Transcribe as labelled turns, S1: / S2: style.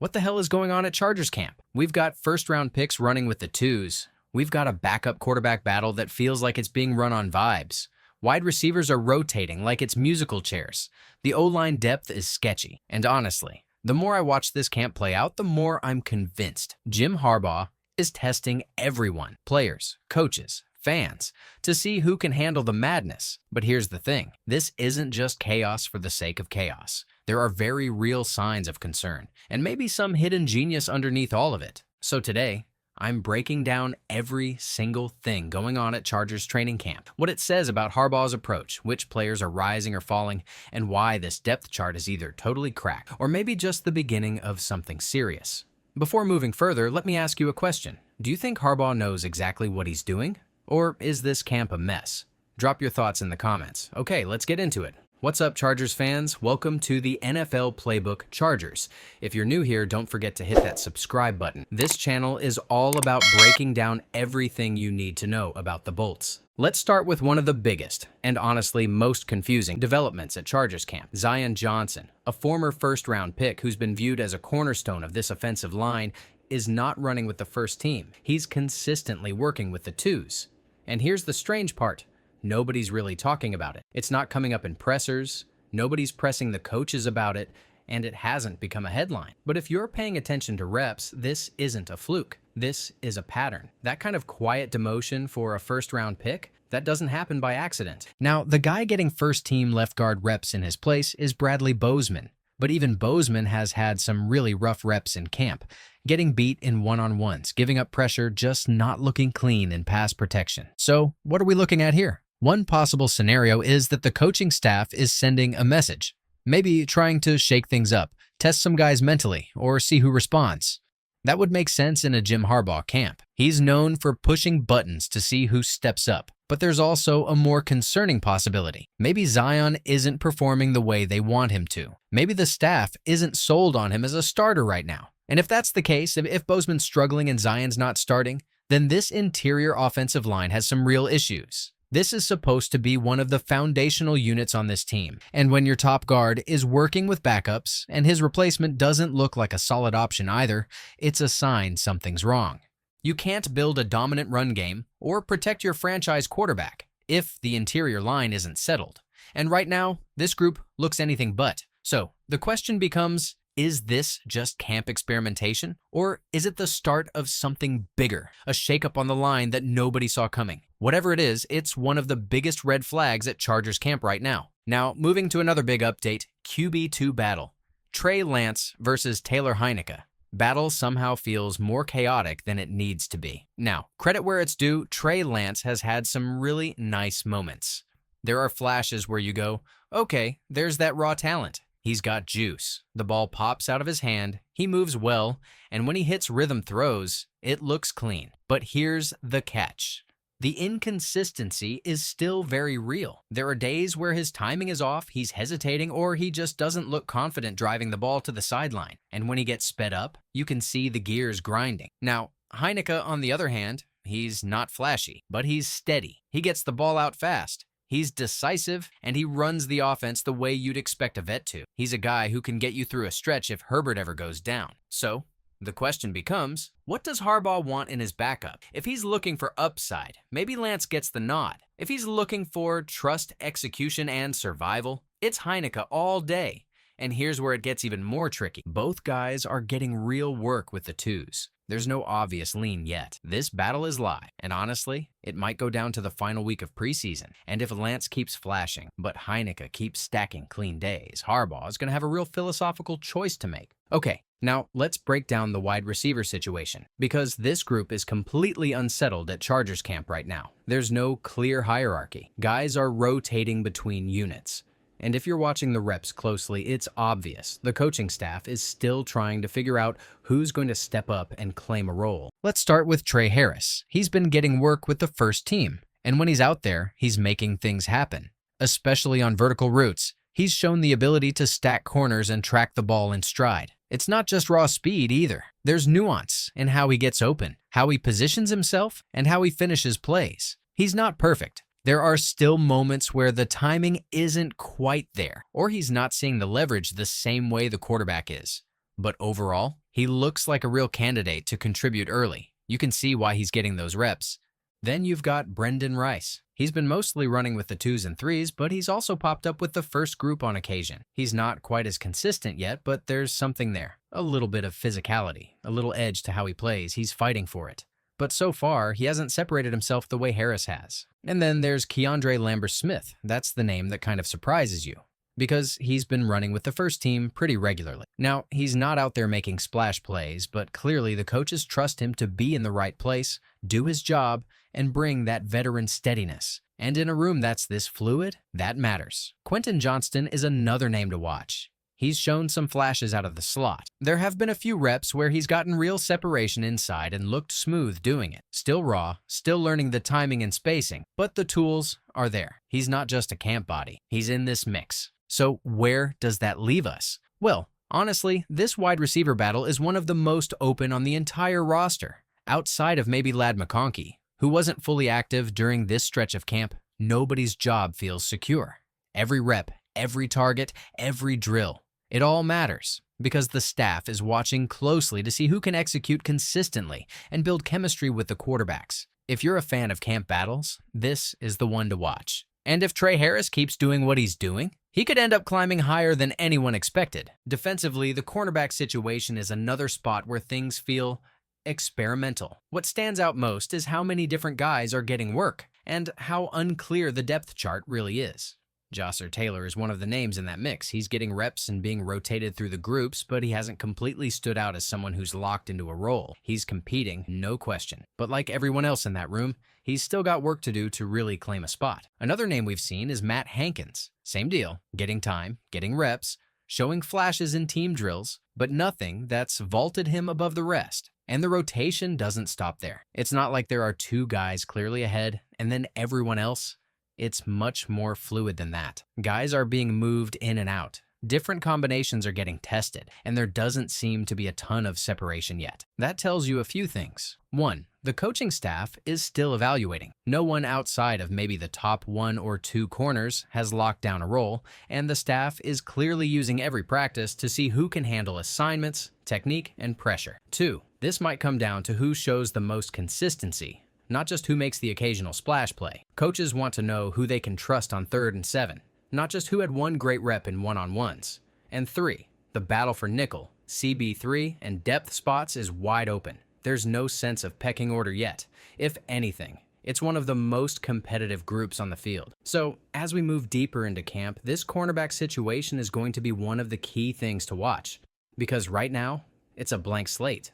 S1: What the hell is going on at Chargers camp? We've got first-round picks running with the twos. We've got a backup quarterback battle that feels like it's being run on vibes. Wide receivers are rotating like it's musical chairs. The O-line depth is sketchy. And honestly, the more I watch this camp play out, the more I'm convinced Jim Harbaugh is testing everyone, players, coaches, fans, to see who can handle the madness. But here's the thing. This isn't just chaos for the sake of chaos. There are very real signs of concern, and maybe some hidden genius underneath all of it. So today, I'm breaking down every single thing going on at Chargers training camp, what it says about Harbaugh's approach, which players are rising or falling, and why this depth chart is either totally cracked or maybe just the beginning of something serious. Before moving further, let me ask you a question. Do you think Harbaugh knows exactly what he's doing? Or is this camp a mess? Drop your thoughts in the comments. Okay, let's get into it. What's up, Chargers fans? Welcome to the NFL Playbook Chargers. If you're new here, don't forget to hit that subscribe button. This channel is all about breaking down everything you need to know about the Bolts. Let's start with one of the biggest, and honestly most confusing, developments at Chargers camp. Zion Johnson, a former first-round pick who's been viewed as a cornerstone of this offensive line, is not running with the first team. He's consistently working with the twos. And here's the strange part. Nobody's really talking about it. It's not coming up in pressers, nobody's pressing the coaches about it, and it hasn't become a headline. But if you're paying attention to reps, this isn't a fluke. This is a pattern. That kind of quiet demotion for a first-round pick, that doesn't happen by accident. Now, the guy getting first-team left guard reps in his place is Bradley Bozeman. But even Bozeman has had some really rough reps in camp, getting beat in one-on-ones, giving up pressure, just not looking clean in pass protection. So, what are we looking at here? One possible scenario is that the coaching staff is sending a message, maybe trying to shake things up, test some guys mentally, or see who responds. That would make sense in a Jim Harbaugh camp. He's known for pushing buttons to see who steps up. But there's also a more concerning possibility. Maybe Zion isn't performing the way they want him to. Maybe the staff isn't sold on him as a starter right now. And if that's the case, if Bozeman's struggling and Zion's not starting, then this interior offensive line has some real issues. This is supposed to be one of the foundational units on this team. And when your top guard is working with backups and his replacement doesn't look like a solid option either, it's a sign something's wrong. You can't build a dominant run game or protect your franchise quarterback if the interior line isn't settled. And right now, this group looks anything but. So the question becomes, is this just camp experimentation? Or is it the start of something bigger, a shakeup on the line that nobody saw coming? Whatever it is, it's one of the biggest red flags at Chargers camp right now. Now, moving to another big update, QB2 battle. Trey Lance versus Taylor Heinicke. Battle somehow feels more chaotic than it needs to be. Now, credit where it's due, Trey Lance has had some really nice moments. There are flashes where you go, okay, there's that raw talent. He's got juice. The ball pops out of his hand, he moves well, and when he hits rhythm throws, it looks clean. But here's the catch. The inconsistency is still very real. There are days where his timing is off, he's hesitating, or he just doesn't look confident driving the ball to the sideline. And when he gets sped up, you can see the gears grinding. Now, Heinicke, on the other hand, he's not flashy, but he's steady. He gets the ball out fast. He's decisive, and he runs the offense the way you'd expect a vet to. He's a guy who can get you through a stretch if Herbert ever goes down. So, the question becomes, what does Harbaugh want in his backup? If he's looking for upside, maybe Lance gets the nod. If he's looking for trust, execution, and survival, it's Heinicke all day. And here's where it gets even more tricky. Both guys are getting real work with the twos. There's no obvious lean yet. This battle is live, and honestly, it might go down to the final week of preseason. And if Lance keeps flashing, but Heinicke keeps stacking clean days, Harbaugh is going to have a real philosophical choice to make. Okay, now let's break down the wide receiver situation, because this group is completely unsettled at Chargers camp right now. There's no clear hierarchy. Guys are rotating between units. And if you're watching the reps closely, it's obvious the coaching staff is still trying to figure out who's going to step up and claim a role. Let's start with Trey Harris. He's been getting work with the first team, and when he's out there, he's making things happen, especially on vertical routes. He's shown the ability to stack corners and track the ball in stride. It's not just raw speed either. There's nuance in how he gets open, how he positions himself, and how he finishes plays. He's not perfect. There are still moments where the timing isn't quite there, or he's not seeing the leverage the same way the quarterback is. But overall, He looks like a real candidate to contribute early. You can see why he's getting those reps. Then you've got Brenden Rice. He's been mostly running with the 2s and 3s, but he's also popped up with the first group on occasion. He's not quite as consistent yet, but there's something there. A little bit of physicality, a little edge to how he plays. He's fighting for it. But so far, he hasn't separated himself the way Harris has. And then there's Keandre Lambert-Smith. That's the name that kind of surprises you, because he's been running with the first team pretty regularly. Now, he's not out there making splash plays, but clearly the coaches trust him to be in the right place, do his job, and bring that veteran steadiness. And in a room that's this fluid, that matters. Quentin Johnston is another name to watch. He's shown some flashes out of the slot. There have been a few reps where he's gotten real separation inside and looked smooth doing it. Still raw, still learning the timing and spacing, but the tools are there. He's not just a camp body. He's in this mix. So where does that leave us? Well, honestly, this wide receiver battle is one of the most open on the entire roster. Outside of maybe Ladd McConkey, who wasn't fully active during this stretch of camp, nobody's job feels secure. Every rep, every target, every drill, it all matters because the staff is watching closely to see who can execute consistently and build chemistry with the quarterbacks. If you're a fan of camp battles, this is the one to watch. And if Trey Harris keeps doing what he's doing, he could end up climbing higher than anyone expected. Defensively, the cornerback situation is another spot where things feel experimental. What stands out most is how many different guys are getting work and how unclear the depth chart really is. Josser Taylor is one of the names in that mix. He's getting reps and being rotated through the groups, but he hasn't completely stood out as someone who's locked into a role. He's competing, no question. But like everyone else in that room, he's still got work to do to really claim a spot. Another name we've seen is Matt Hankins. Same deal, getting time, getting reps, showing flashes in team drills, but nothing that's vaulted him above the rest. And the rotation doesn't stop there. It's not like there are 2 guys clearly ahead and then everyone else. It's much more fluid than that. Guys are being moved in and out. Different combinations are getting tested, and there doesn't seem to be a ton of separation yet. That tells you a few things. 1, the coaching staff is still evaluating. No one outside of maybe the top 1 or 2 corners has locked down a role, and the staff is clearly using every practice to see who can handle assignments, technique, and pressure. 2, this might come down to who shows the most consistency, not just who makes the occasional splash play. Coaches want to know who they can trust on 3rd and 7, not just who had one great rep in one-on-ones. And 3, the battle for nickel, CB3, and depth spots is wide open. There's no sense of pecking order yet. If anything, it's one of the most competitive groups on the field. So as we move deeper into camp, this cornerback situation is going to be one of the key things to watch, because right now, it's a blank slate.